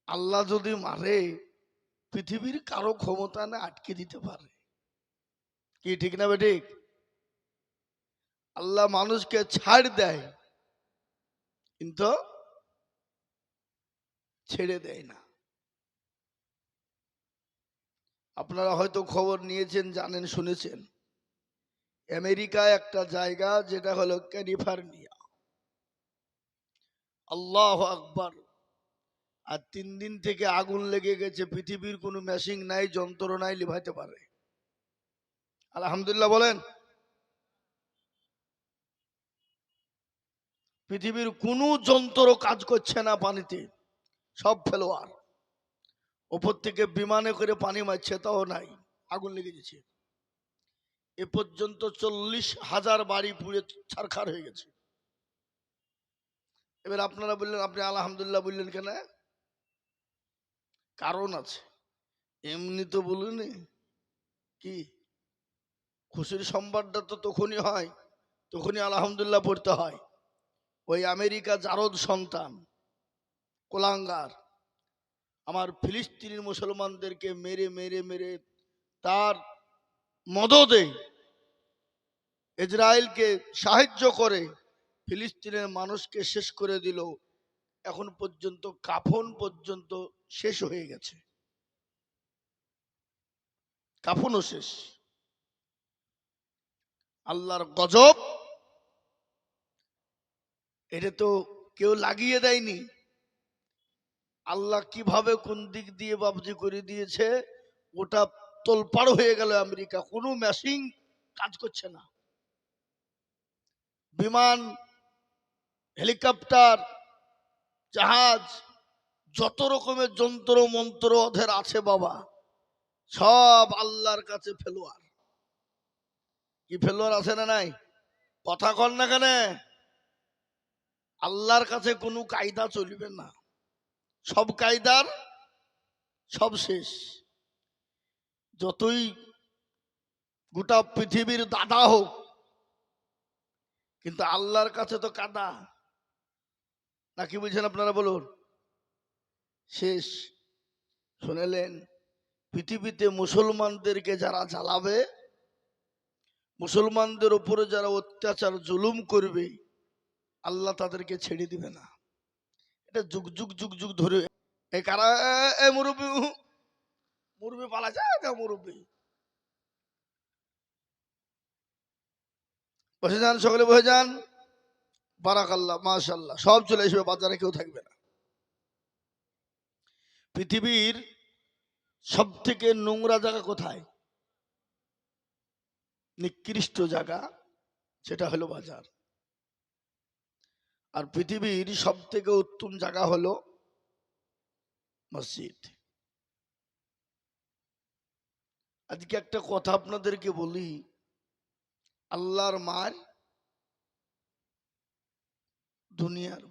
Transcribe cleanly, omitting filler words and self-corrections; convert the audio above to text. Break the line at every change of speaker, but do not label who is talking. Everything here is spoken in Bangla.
আল্লাহ যদি মারে পৃথিবীর কারো ক্ষমতা না আটকে দিতে পারে। কি ঠিক না বেঠিক? আল্লাহ মানুষকে ছাড় দেয় কিন্তু ছেড়ে দেয় না। আপনারা হয়তো খবর নিয়েছেন, জানেন, শুনেছেন, আমেরিকায় একটা জায়গা যেটা হলো ক্যালিফোর্নিয়া, আল্লাহ আকবার, আর 3 দিন থেকে আগুন লেগে গেছে। পৃথিবীর কোনো মেশিন নাই, যন্ত্র নাই লিভাইতে পারে। আলহামদুলিল্লাহ বলেন। পৃথিবীর কোনো যন্ত্র কাজ করছে না পানিতে, সব ফেলোয়ার। ওপর থেকে বিমানে করে পানি মারছে, তাও নাই, আগুন লেগে গেছে। এ পর্যন্ত 40,000 বাড়ি পুড়ে ছারখার হয়ে গেছে। এবার আপনারা বললেন, আপনি আলহামদুলিল্লাহ বললেন কেন? কারণ আছে। এমনি তো বলুন, কি খুশির সংবাদটা তো তখনই হয়, তখনই আলহামদুলিল্লাহ পড়তে হয়। ওই আমেরিকা জারদ সন্তান কোলাঙ্গার আমার ফিলিস্তিনি মুসলমানদেরকে মেরে মেরে মেরে তার মদদে ইসরায়েলকে সাহায্য করে ফিলিস্তিনের মানুষকে শেষ করে দিল। এখন পর্যন্ত কাফন পর্যন্ত শেষ হয়ে গেছে, কাফনও শেষ। আল্লাহর গজব, এটা তো কেউ লাগিয়ে দেয়নি। আল্লাহ কিভাবে কোন দিক দিয়ে বাবজি করে দিয়েছে, ওটা তোলপাড় হয়ে গেল। আমেরিকা কোনো মেশিন কাজ করছে না, বিমান, হেলিকপ্টার, জাহাজ, যত রকমের যন্ত্র মন্ত্র ওদের আছে বাবা, সব আল্লাহর কাছে ফেলোয়ার। কি ফেলোয়ার আছে না নাই? কথা কর না কেন? আল্লাহর কাছে কোনো কায়দা চলবে না, সব কায়দার সব শেষ। যতই গোটা পৃথিবীর দাদা হোক, কিন্তু আল্লাহর কাছে তো কাদা। নাকি বুঝছেন আপনারা বলুন? শেষ। শুনেলেন, পৃথিবীতে মুসলমানদেরকে যারা জ্বালাবে, মুসলমানদের উপরে যারা অত্যাচার জুলুম করবে, আল্লাহ তাদেরকে ছেড়ে দিবে না। এটা যুগ যুগ যুগ যুগ ধরে। এই কারা, এ মুরব্বী, মুরব্বী পালা যায় না, মুরব্বী বসে যান, সকলে বসে যান। বারাকাল্লাহ, মাশাল্লাহ, সব চলে আসবে, বাজারে কেউ থাকবে না। পৃথিবীর সব থেকে নোংরা জায়গা কোথায়? নিকৃষ্ট জায়গা, সেটা হলো বাজার। আর পৃথিবীর সব থেকে উত্তম জায়গা হলো মসজিদ। আজকে একটা কথা আপনাদেরকে বলি, আল্লাহর মার দুনিয়ার